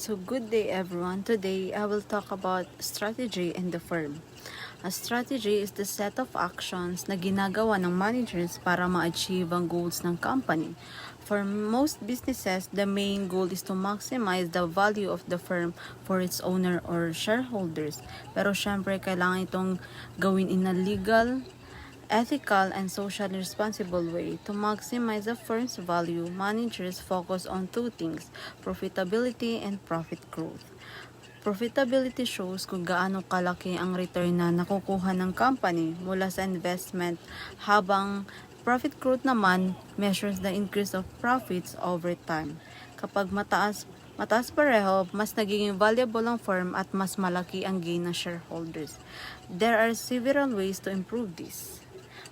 So good day everyone. Today I will talk about strategy in the firm. A strategy is the set of actions na ginagawa ng managers para ma-achieve ang goals ng company. For most businesses, the main goal is to maximize the value of the firm for its owner or shareholders. Pero syempre kailangan itong gawin in a legal, ethical, and socially responsible way. To maximize the firm's value, managers focus on two things: profitability and profit growth. Profitability shows kung gaano kalaki ang return na nakukuha ng company mula sa investment, habang profit growth naman measures the increase of profits over time. Kapag mataas pareho, mas nagiging valuable ang firm at mas malaki ang gain ng shareholders. There are several ways to improve this.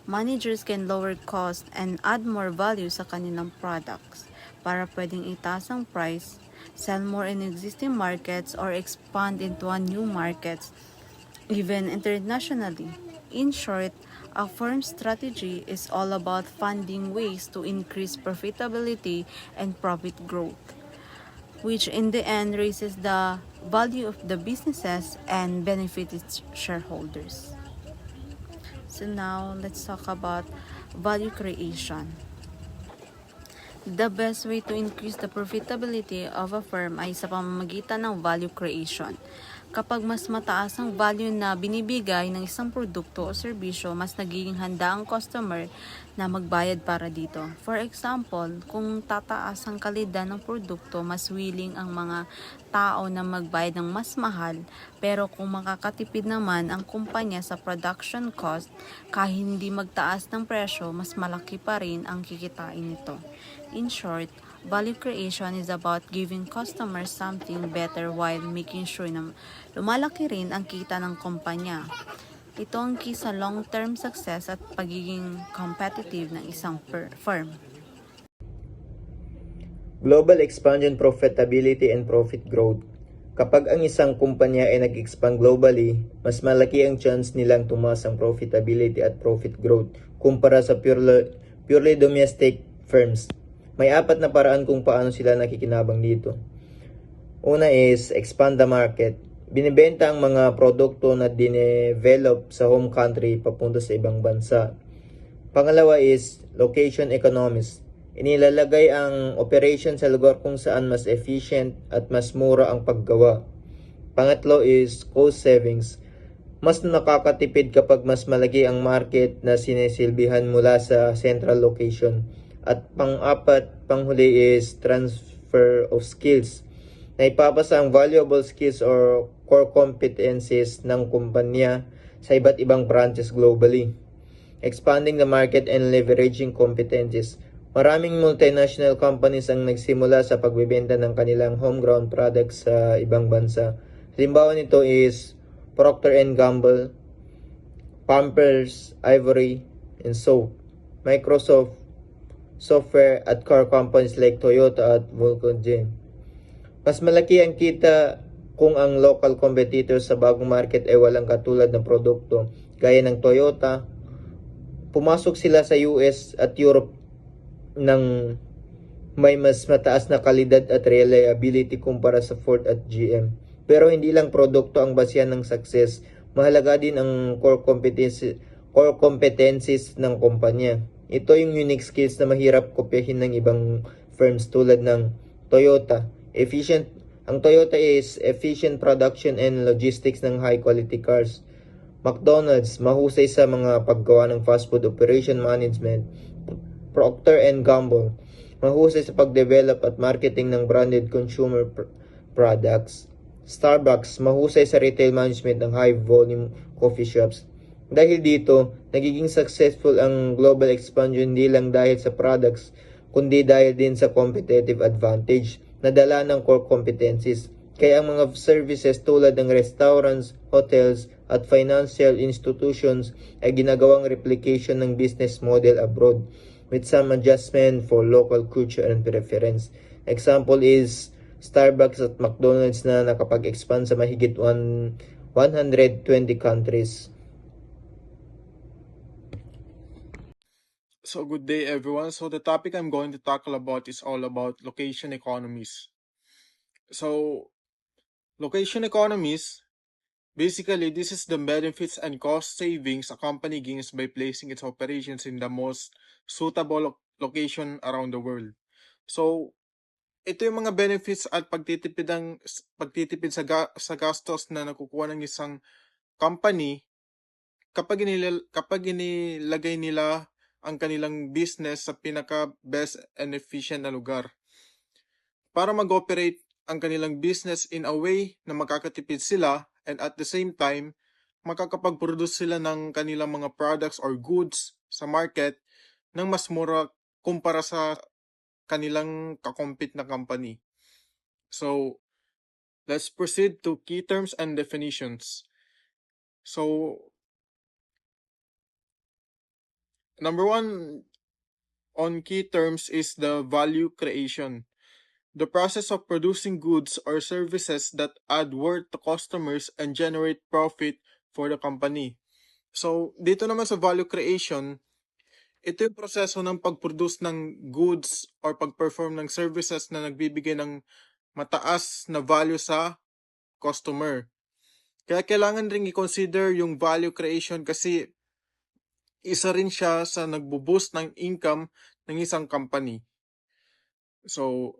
Managers can lower cost and add more value sa kanilang products para pwedeng itaas ang price, sell more in existing markets, or expand into new markets, even internationally. In short, a firm's strategy is all about finding ways to increase profitability and profit growth, which in the end raises the value of the businesses and benefits its shareholders. So now let's talk about value creation. The best way to increase the profitability of a firm ay sa pamamagitan ng value creation. Kapag mas mataas ang value na binibigay ng isang produkto o serbisyo, mas nagiging handa ang customer na magbayad para dito. For example, kung tataas ang kalidad ng produkto, mas willing ang mga tao na magbayad ng mas mahal. Pero kung makakatipid naman ang kumpanya sa production cost, kahit hindi magtaas ng presyo, mas malaki pa rin ang kikitain nito. In short, value creation is about giving customers something better while making sure na lumalaki rin ang kita ng kumpanya. Ito ang key sa long-term success at pagiging competitive ng isang firm. Global expansion, profitability, and profit growth. Kapag ang isang kumpanya ay nag-expand globally, mas malaki ang chance nilang tumaas ang profitability at profit growth kumpara sa purely domestic firms. May apat na paraan kung paano sila nakikinabang dito. Una is expand the market. Binibenta ang mga produkto na dinevelop sa home country papunta sa ibang bansa. Pangalawa is location economies. Inilalagay ang operation sa lugar kung saan mas efficient at mas mura ang paggawa. Pangatlo is cost savings. Mas nakakatipid kapag mas malaki ang market na sinisilbihan mula sa central location. At pang-apat, panghuli is transfer of skills. Naipapasa ang valuable skills or core competencies ng kumpanya sa iba't ibang branches globally. Expanding the market and leveraging competencies. Maraming multinational companies ang nagsimula sa pagbebenta ng kanilang homegrown products sa ibang bansa. Halimbawa nito is Procter & Gamble, Pampers, Ivory, and Soap. Microsoft software at car companies like Toyota at Volkswagen. Mas malaki ang kita kung ang local competitors sa bagong market ay walang katulad ng produkto. Gaya ng Toyota, pumasok sila sa US at Europe ng may mas mataas na kalidad at reliability kumpara sa Ford at GM. Pero hindi lang produkto ang basihan ng success. Mahalaga din ang core competencies ng kumpanya. Ito yung unique skills na mahirap kopyahin ng ibang firms tulad ng Toyota. Ang Toyota is efficient production and logistics ng high quality cars. McDonald's, mahusay sa mga paggawa ng fast food operation management. Procter & Gamble, mahusay sa pagdevelop at marketing ng branded consumer products. Starbucks, mahusay sa retail management ng high volume coffee shops. Dahil dito, nagiging successful ang global expansion hindi lang dahil sa products, kundi dahil din sa competitive advantage na dala ng core competencies. Kaya ang mga services tulad ng restaurants, hotels, at financial institutions ay ginagawang replication ng business model abroad with some adjustment for local culture and preference. Example is Starbucks at McDonald's na nakapag-expand sa mahigit 120 countries. So good day everyone. So the topic I'm going to tackle about is all about location economies. So Location economies, basically, this is the benefits and cost savings a company gains by placing its operations in the most suitable location around the world. So, ito yung mga benefits at pagtitipid sa gastos na nakukuha ng isang company kapag inilagay nila ang kanilang business sa pinaka best and efficient na lugar. Para mag-operate ang kanilang business in a way na makakatipid sila and at the same time, makakapag-produce sila ng kanilang mga products or goods sa market ng mas mura kumpara sa kanilang kakompete na company. So, let's proceed to key terms and definitions. So, number one on key terms is the value creation. The process of producing goods or services that add worth to customers and generate profit for the company. So, dito naman sa value creation, ito yung proseso ng pag-produce ng goods or pag-perform ng services na nagbibigay ng mataas na value sa customer. Kaya kailangan ring i-consider yung value creation kasi isa rin siya sa nagbo-boost ng income ng isang company. So,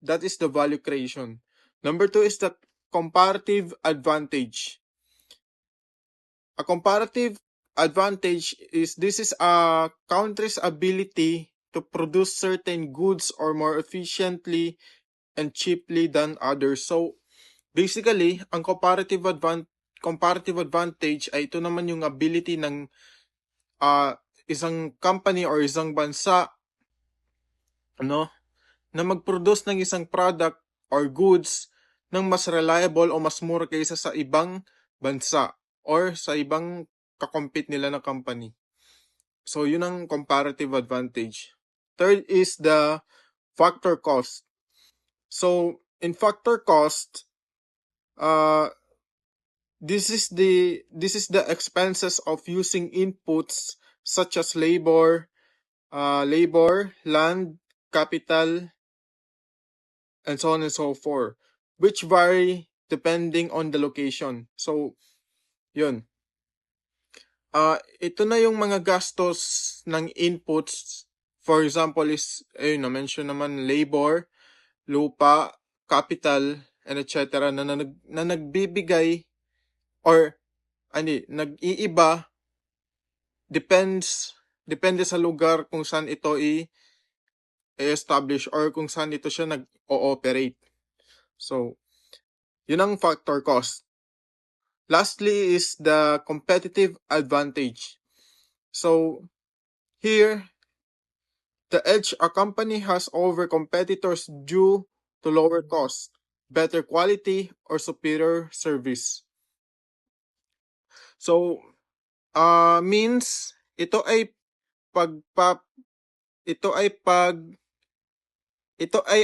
that is the value creation. Number 2 is the comparative advantage. A comparative advantage is a country's ability to produce certain goods or more efficiently and cheaply than others. So, basically, ang comparative advantage ay ito naman yung ability ng isang company or isang bansa na mag-produce ng isang product or goods ng mas reliable o mas mura kaysa sa ibang bansa or sa ibang kakompete nila na company. So, yun ang comparative advantage. Third is the factor cost. So, in factor cost, this is the expenses of using inputs such as labor, land, capital, and so on and so forth, which vary depending on the location. So, yun. Ito na yung mga gastos ng inputs. For example is, na-mention naman labor, lupa, capital, and etc. na nagbibigay or nag-iiba depende sa lugar kung saan ito i-establish or kung saan ito siya nag-ooperate. So, yun ang factor cost. Lastly is the competitive advantage. So, here, the edge a company has over competitors due to lower cost, better quality, or superior service. So, means ito ay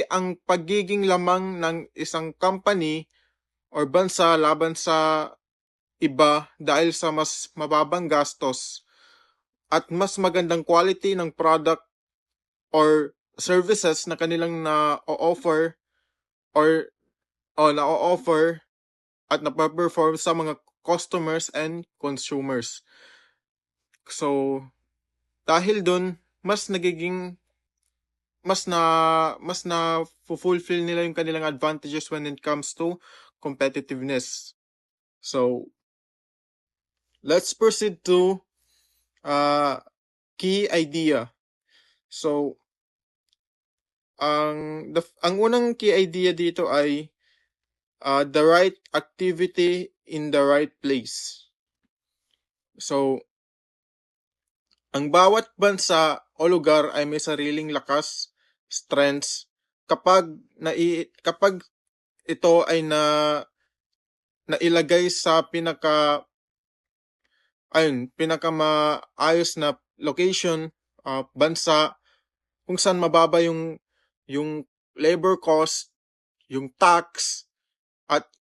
ang pagiging lamang ng isang company or bansa laban sa iba dahil sa mas mababang gastos at mas magandang quality ng product or services na kanilang na-offer at na-perform sa mga customers and consumers. So, dahil dun, mas na fulfill nila yung kanilang advantages when it comes to competitiveness. So, let's proceed to key idea. So, ang unang key idea dito ay the right activity in the right place. So, ang bawat bansa o lugar ay may sariling lakas, strengths kapag ito ay nailagay sa pinakamaayos na location, bansa kung saan mababa yung labor cost, yung tax,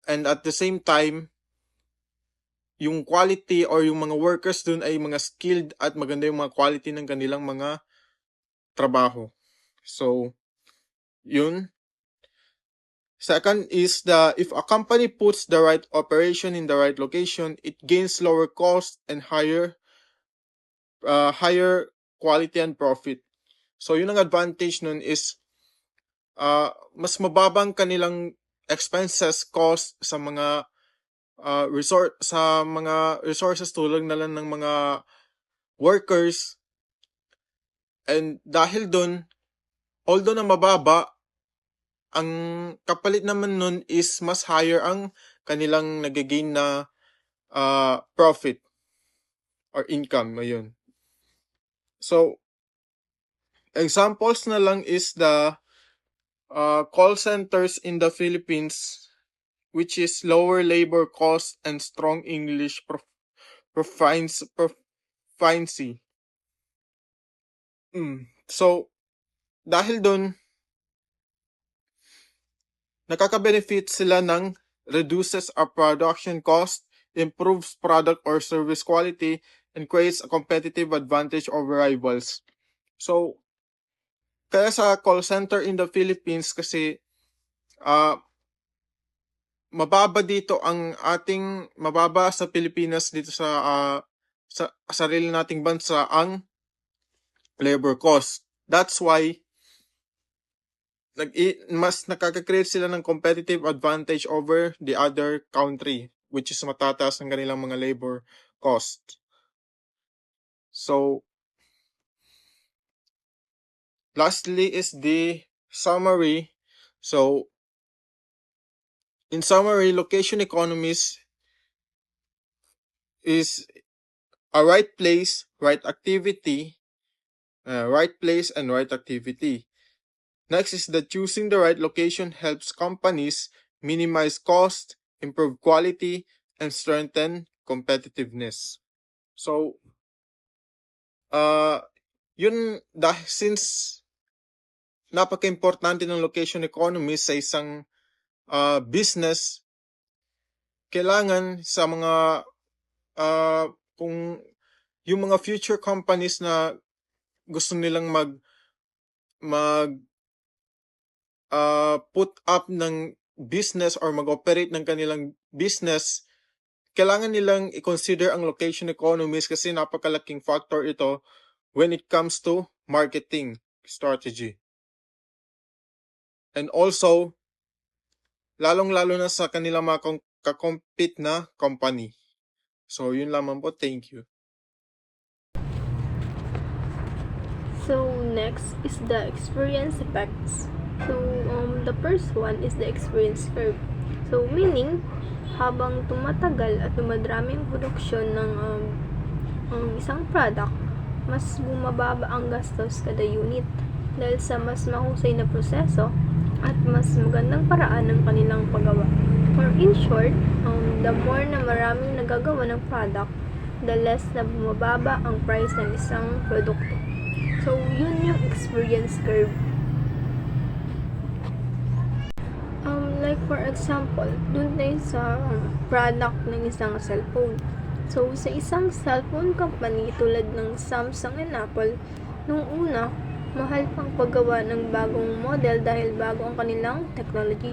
and at the same time yung quality or yung mga workers dun ay mga skilled at maganda yung mga quality ng kanilang mga trabaho. So, yun. Second is if a company puts the right operation in the right location, it gains lower cost and higher quality and profit. So yun ang advantage nun is mas mababang kanilang expenses cost sa mga resources tulad na lang ng mga workers, and dahil dun, although na mababa, ang kapalit naman nun is mas higher ang kanilang nagagain na profit or income. Ayun. So, examples na lang is the call centers in the Philippines, which is lower labor cost and strong English proficiency. So, dahil dun, nakaka-benefit sila ng reduces our production cost, improves product or service quality, and creates a competitive advantage over rivals. So, kaya sa call center in the Philippines kasi mababa sa Pilipinas dito sa sarili nating bansa ang labor cost. That's why mas nakaka-create sila ng competitive advantage over the other country, which is matataas ng kanilang mga labor cost. So, lastly is the summary. So, in summary, location economies is a right place, right activity, right place and right activity. Next is that choosing the right location helps companies minimize cost, improve quality, and strengthen competitiveness. So, since napaka-importante ng location economy sa isang business, kailangan sa mga kung yung mga future companies na gusto nilang put up ng business or mag-operate ng kanilang business, kailangan nilang i-consider ang location economies kasi napakalaking factor ito when it comes to marketing strategy. And also, lalong-lalo na sa kanilang mga kakompete na company. So, yun lamang po. Thank you. So next is the experience effects. So the first one is the experience curve. So meaning, habang tumatagal at dumadami ang produksyon ng isang product, mas bumababa ang gastos kada unit dahil sa mas mahusay na proseso at mas magandang paraan ng kanilang paggawa. Or in short, the more na maraming nagagawa ng product, the less na bumababa ang price ng isang produkto. So, yun yung experience curve. Like for example, dun tayo sa product ng isang cellphone. So, sa isang cellphone company tulad ng Samsung and Apple, nung una, mahal pang paggawa ng bagong model dahil bago ang kanilang technology.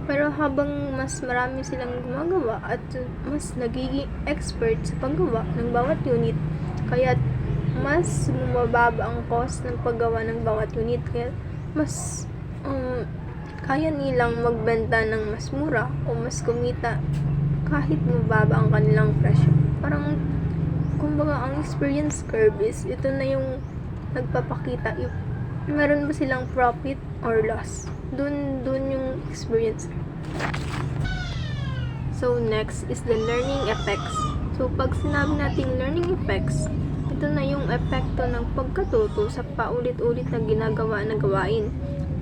Pero habang mas marami silang gumagawa at mas nagiging expert sa paggawa ng bawat unit, kaya mas bumababa ang cost ng paggawa ng bawat unit, kaya mas kaya nilang magbenta ng mas mura o mas kumita kahit mababa ang kanilang presyo. Parang kumbaga ang experience curve is ito na yung nagpapakita if meron ba silang profit or loss. Dun yung experience. So next is the learning effects. So pag sinabi nating learning effects, ito na yung epekto ng pagkatuto sa paulit-ulit na ginagawa na gawain.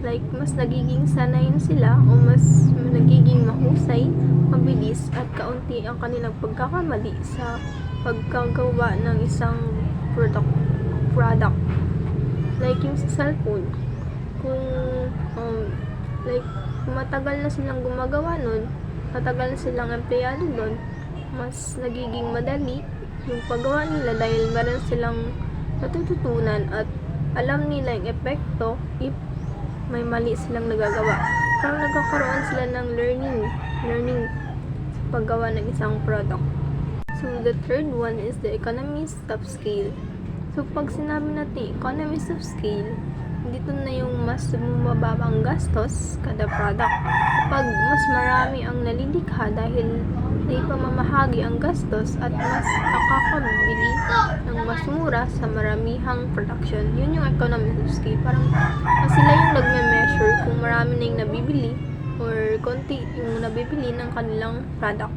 Like, mas nagiging sanay na sila o mas nagiging mahusay, mabilis at kaunti ang kanilang pagkakamali sa pagkagawa ng isang product. Like yung sa cellphone, kung matagal na silang gumagawa nun, matagal na silang empleyado nun, mas nagiging madali yung paggawa nila dahil meron silang natututunan at alam nila yung epekto if may mali silang nagagawa. parang nagkakaroon sila ng learning sa paggawa ng isang product. So, the third one is the economies of scale. So, pag sinabi natin economies of scale, dito na yung mas bumababang gastos kada product. Kapag mas marami ang nalilikha dahil naipamamahagi ang gastos at mas nakakabili ng mas mura sa maramihang production. Yun yung economies of scale. Parang sila yung nagme-measure kung marami na yung nabibili or konti yung nabibili ng kanilang product.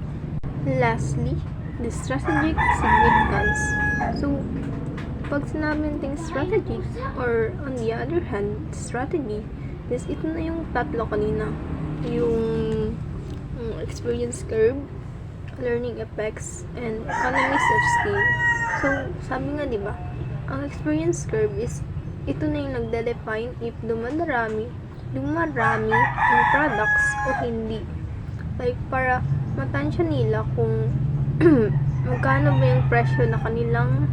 Lastly, the strategic significance. So, pag sinabi natin strategy or on the other hand, strategy is ito na yung tatlo kanina. Yung experience curve, learning effects, and economies of scale. So, sabi nga diba, ang experience curve is ito na yung nagde-define if dumarami ang products o hindi. Like, para matansya nila kung magkano ba yung presyo na kanilang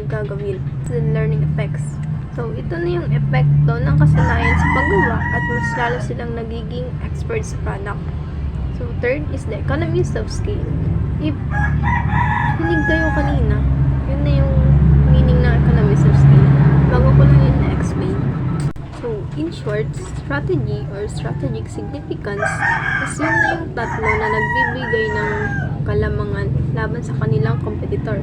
gagawin. The learning effects. So, ito na yung epekto ng kasanayan sa paggawa at mas lalo silang nagiging expert sa product. So, third is the economies of scale. If hinig kayo kanina, yun na yung meaning ng economies of scale. Bago ko lang yun na-explain. So, in short, strategy or strategic significance is yun na yung tatlo na nagbibigay ng kalamangan laban sa kanilang competitor.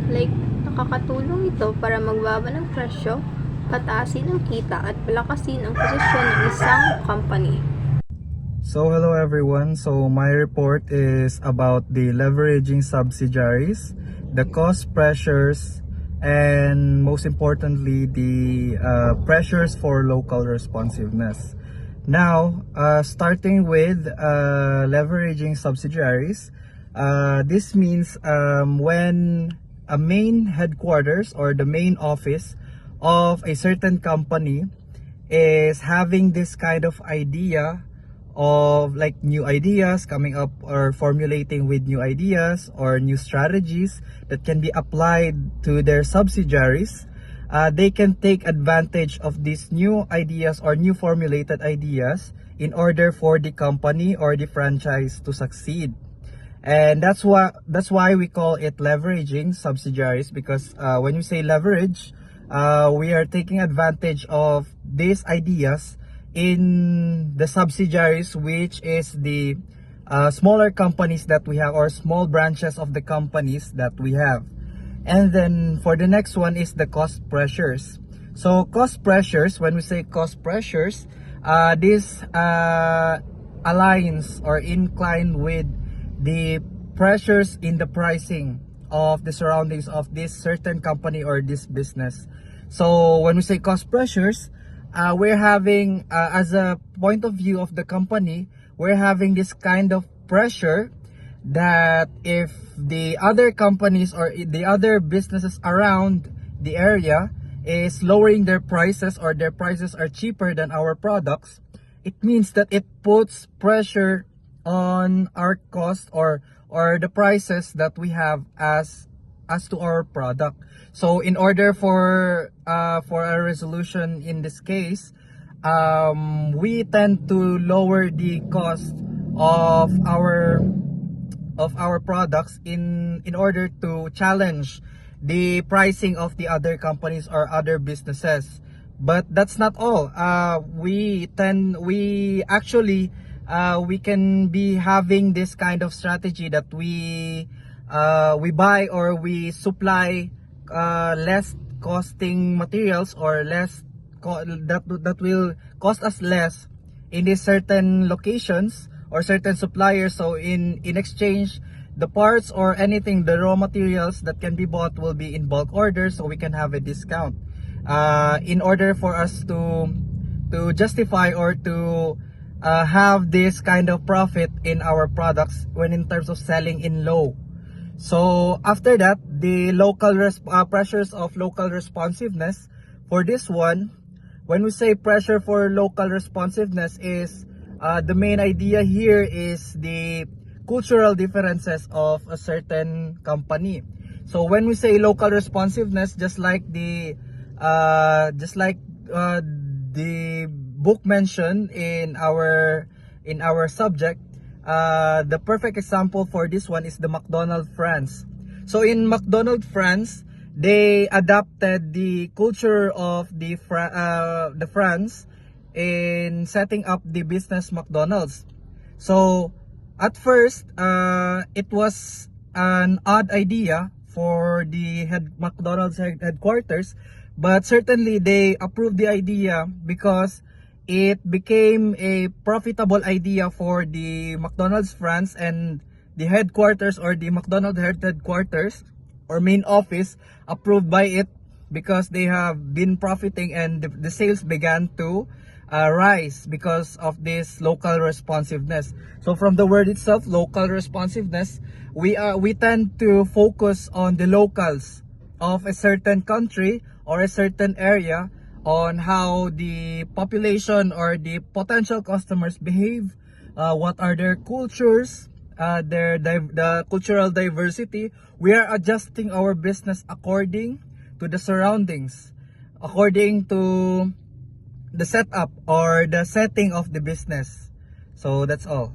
Like, nakakatulong ito para magbaba ng presyo, pataasin ang kita at palakasin ang posisyon ng isang company. So hello everyone, so my report is about the leveraging subsidiaries, the cost pressures, and most importantly the pressures for local responsiveness. Now, starting with leveraging subsidiaries, this means when a main headquarters or the main office of a certain company is having this kind of idea of like new ideas coming up or formulating with new ideas or new strategies that can be applied to their subsidiaries, they can take advantage of these new ideas or new formulated ideas in order for the company or the franchise to succeed. And that's why we call it leveraging subsidiaries, because when you say leverage, we are taking advantage of these ideas in the subsidiaries, which is the smaller companies that we have or small branches of the companies that we have. And then for the next one is the cost pressures. So cost pressures, when we say cost pressures, this aligns or incline with the pressures in the pricing of the surroundings of this certain company or this business. So when we say cost pressures, we're having, as a point of view of the company, we're having this kind of pressure that if the other companies or the other businesses around the area is lowering their prices or their prices are cheaper than our products, it means that it puts pressure on our cost or the prices that we have as to our product. So in order for a resolution in this case, we tend to lower the cost of our products in order to challenge the pricing of the other companies or other businesses. But that's not all. We can be having this kind of strategy that we buy or we supply less costing materials or less that will cost us less in these certain locations or certain suppliers. So in exchange, the parts or anything, the raw materials that can be bought will be in bulk orders, so we can have a discount in order for us to justify or to have this kind of profit in our products when in terms of selling in low. So after that, the local pressures of local responsiveness. For this one, when we say pressure for local responsiveness, is the main idea here is the cultural differences of a certain company. So when we say local responsiveness, just like the book mentioned in our subject, the perfect example for this one is the McDonald's France. So in McDonald's France, they adapted the culture of the France in setting up the business McDonald's. So at first, it was an odd idea for the McDonald's headquarters, but certainly they approved the idea because it became a profitable idea for the McDonald's France, and the headquarters or the McDonald's headquarters or main office approved by it because they have been profiting, and the sales began to rise because of this local responsiveness. So from the word itself, local responsiveness, we tend to focus on the locals of a certain country or a certain area, on how the population or the potential customers behave, what are their cultures, the cultural diversity. We are adjusting our business according to the surroundings, according to the setup or the setting of the business. So that's all.